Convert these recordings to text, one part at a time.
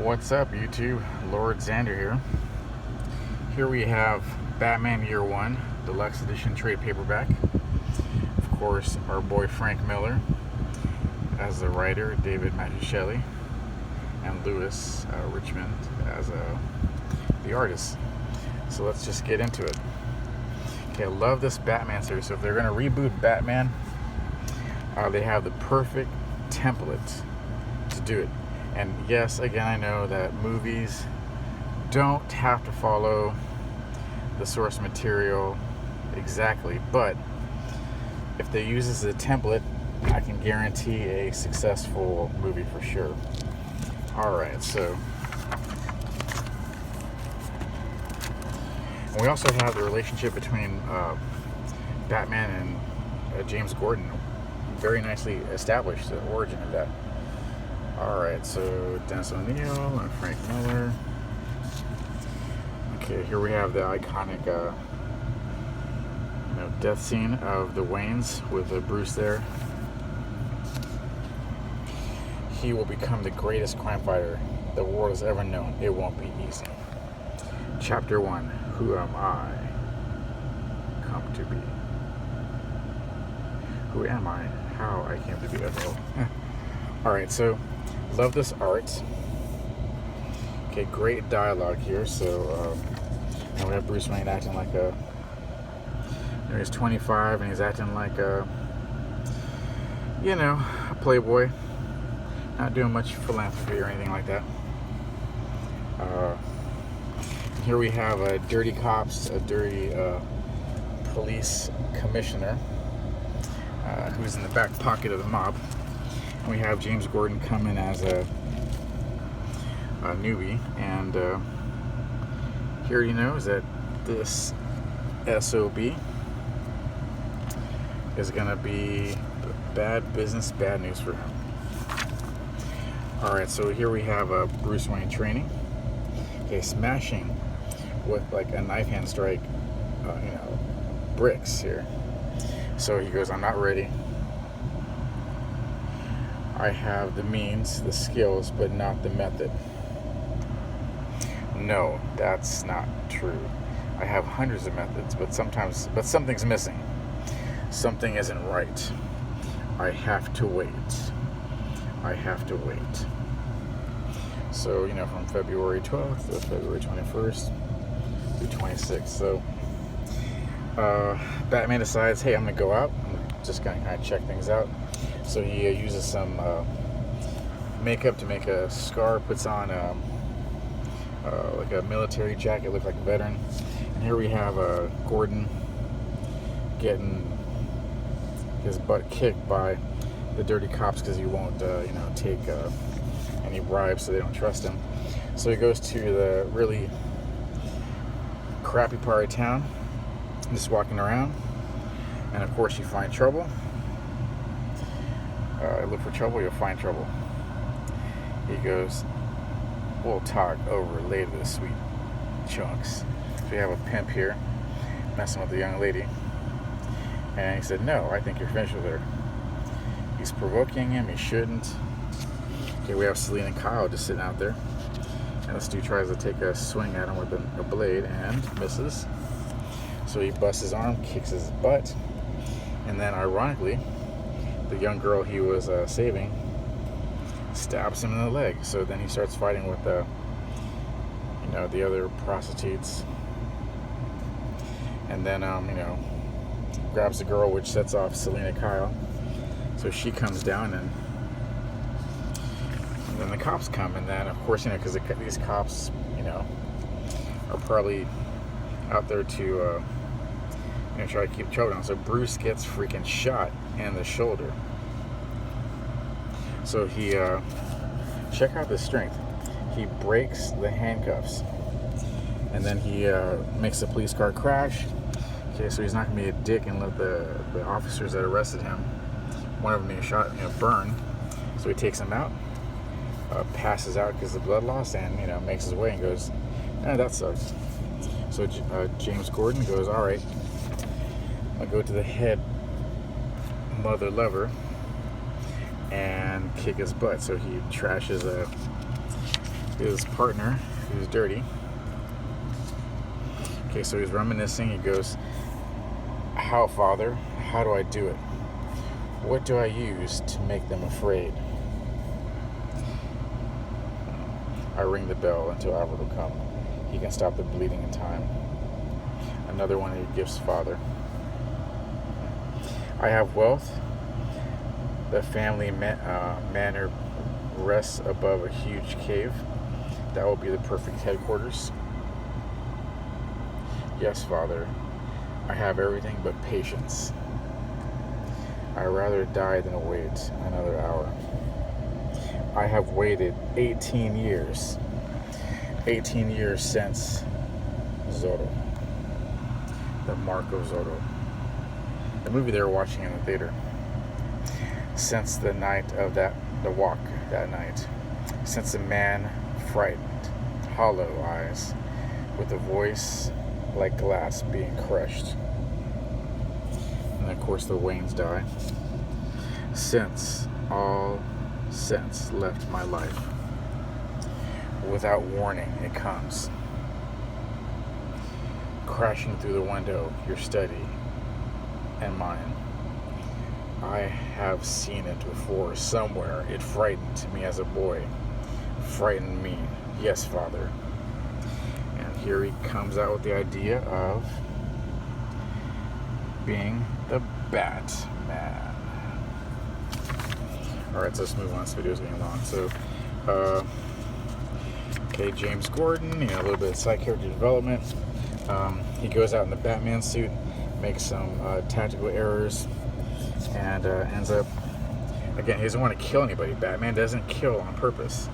What's up, YouTube? Lord Xander here. Here we have Batman Year One, Deluxe Edition trade paperback. Of course, our boy Frank Miller as the writer, David Mazzucchelli, and Lewis Richmond as the artist. So let's just get into it. Okay, I love this Batman series. So if they're going to reboot Batman, they have the perfect template to do it. And yes, again, I know that movies don't have to follow the source material exactly, but if they use this as a template, I can guarantee a successful movie for sure. Alright, so we also have the relationship between Batman and James Gordon, very nicely established, the origin of that. Alright, so Dennis O'Neil and Frank Miller. Okay, here we have the iconic death scene of the Waynes with Bruce there. He will become the greatest crime fighter the world has ever known. It won't be easy. Chapter 1, Who Am I Come to Be? Who am I? How I came to be. Alright, so love this art. Okay, great dialogue here. So now we have Bruce Wayne acting like he's 25 and he's acting like a playboy, not doing much philanthropy or anything like that. Here we have a dirty police commissioner who's in the back pocket of the mob. We have James Gordon come in as a newbie, and he already knows that this SOB is going to be bad business, bad news for him. Alright, so here we have Bruce Wayne training. Okay, smashing with like a knife hand strike, bricks here. So he goes, I'm not ready. I have the means, the skills, but not the method. No, that's not true. I have hundreds of methods, but something's missing. Something isn't right. I have to wait. So, from February 12th to February 21st through 26th. So, Batman decides, hey, I'm going to go out. I'm just going to kind of check things out. So he uses some makeup to make a scar, puts on like a military jacket, look like a veteran. And here we have Gordon getting his butt kicked by the dirty cops because he won't, take any bribes, so they don't trust him. So he goes to the really crappy part of town, just walking around, and of course you find trouble. Look for trouble, you'll find trouble. He goes, we'll talk over later, the sweet chunks. So we have a pimp here messing with the young lady, and he said, no, I think you're finished with her. He's provoking him, he shouldn't. Okay, we have Selena and Kyle just sitting out there, and this dude tries to take a swing at him with a blade and misses. So he busts his arm, kicks his butt, and then ironically the young girl he was saving stabs him in the leg. So then he starts fighting with the other prostitutes, and then grabs the girl, which sets off Selena Kyle. So she comes down, and then the cops come, and then of course because these cops are probably out there to try to keep trouble down. So Bruce gets freaking shot in the shoulder. So he check out the strength. He breaks the handcuffs, and then he makes the police car crash. Okay, so he's not gonna be a dick and let the officers that arrested him, one of them being shot, burn. So he takes him out, passes out because of the blood loss, and makes his way and goes, that sucks. So James Gordon goes, all right, I'll go to the head mother lover and kick his butt. So he trashes his partner, who's dirty. Okay, so he's reminiscing. He goes, "How, Father? How do I do it? What do I use to make them afraid?" I ring the bell until Albert will come. He can stop the bleeding in time. Another one of your gifts, Father. I have wealth. The family manor rests above a huge cave. That will be the perfect headquarters. Yes, Father. I have everything but patience. I'd rather die than wait another hour. I have waited 18 years. 18 years since Zorro. The Mark of Zorro. The movie they were watching in the theater. Since the night of the walk that night. Since a man frightened, hollow eyes, with a voice like glass being crushed. And of course the Waynes die. Since all sense left my life. Without warning, it comes. Crashing through the window, your study and mine. I have seen it before somewhere. It frightened me as a boy. Frightened me. Yes, Father. And here he comes out with the idea of being the Batman. Alright, so let's move on. This video is getting long. So, okay, James Gordon, a little bit of side character development. He goes out in the Batman suit, makes some tactical errors, and ends up, again, he doesn't want to kill anybody. Batman doesn't kill on purpose.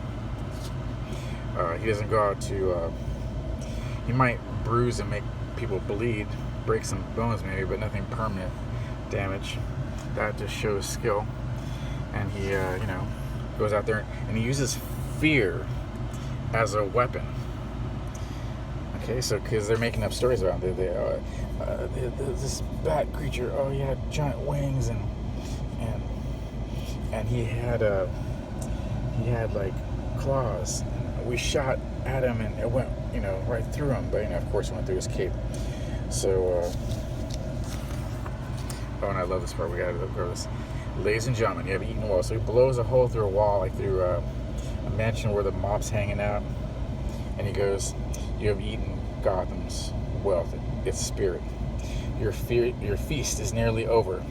He doesn't go out to, he might bruise and make people bleed, break some bones maybe, but nothing permanent damage. That just shows skill. And he, goes out there and he uses fear as a weapon. Okay, so because they're making up stories about it, this bat creature. Oh, he had giant wings and he had like claws. We shot at him and it went right through him, but of course it went through his cape. So oh, and I love this part. We gotta go this. Ladies and gentlemen, you have eaten well. So he blows a hole through a wall, like through a mansion where the mob's hanging out. And he goes, you have eaten Gotham's wealth, its spirit. Your feast is nearly over.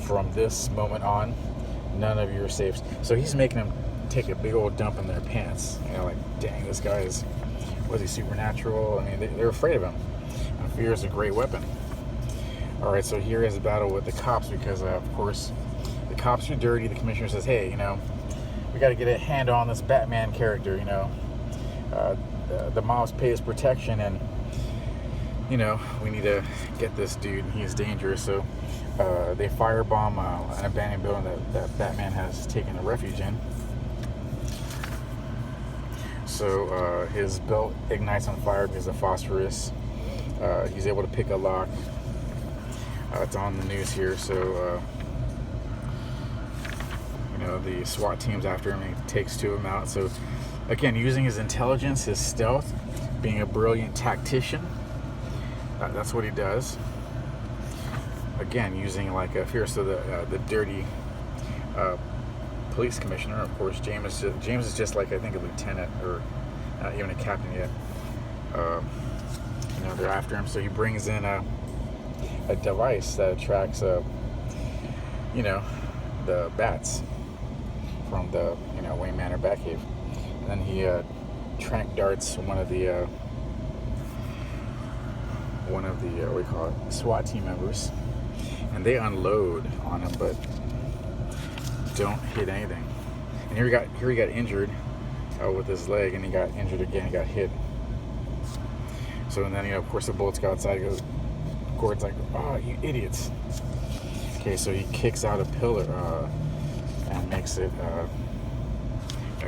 From this moment on, none of you are safe. So he's making them take a big old dump in their pants. Like, dang, this guy was he supernatural? I mean, they're afraid of him. And fear is a great weapon. All right, so here is a battle with the cops because, of course, the cops are dirty. The commissioner says, hey, we got to get a handle on this Batman character, the mobs pay his protection and, we need to get this dude. He's dangerous. So they firebomb an abandoned building that Batman has taken a refuge in. So his belt ignites on fire because of phosphorus. He's able to pick a lock. It's on the news here. So, the SWAT team's after him and he takes two of them out. So, again, using his intelligence, his stealth, being a brilliant tactician. That's what he does. Again, using like a fear. So the dirty police commissioner, of course, James is just like, I think, a lieutenant or not even a captain yet. They're after him. So he brings in a device that attracts the bats from the Wayne Manor Batcave, and then he trank darts one of the what we call it, SWAT team members, and they unload on him but don't hit anything. And here he got injured with his leg, and he got injured again. He got hit. So and then of course the bullets go outside. He goes, Gordon's like, oh, you idiots. Okay, so he kicks out a pillar and makes it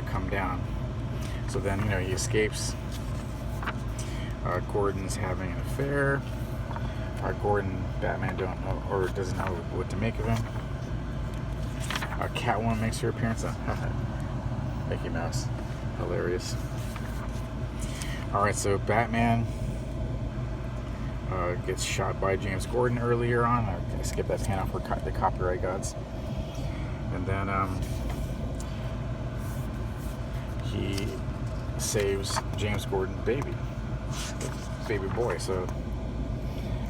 come down. So then, he escapes. Gordon's having an affair. Batman don't know or doesn't know what to make of him. Catwoman makes her appearance. Mickey Mouse. Hilarious. Alright, so Batman gets shot by James Gordon earlier on. I skipped that panel for the copyright gods. And then he saves James Gordon's baby boy. So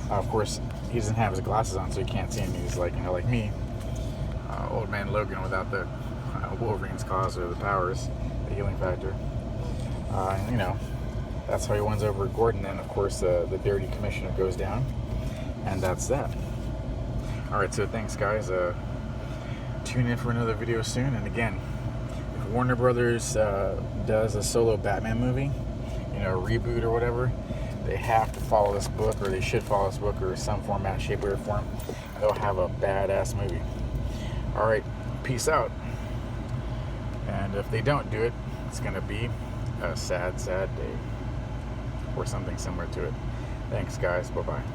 of course he doesn't have his glasses on, so he can't see him. He's like, like me, old man Logan without the Wolverine's cause or the powers, the healing factor. That's how he wins over Gordon. And of course the dirty commissioner goes down, and that's that. Alright, so thanks guys. Tune in for another video soon. And again, if Warner Brothers does a solo Batman movie, a reboot or whatever, they have to follow this book, or they should follow this book, or some format, shape, or form. They'll have a badass movie. Alright, peace out. And if they don't do it, it's gonna be a sad, sad day, or something similar to it. Thanks guys, bye bye.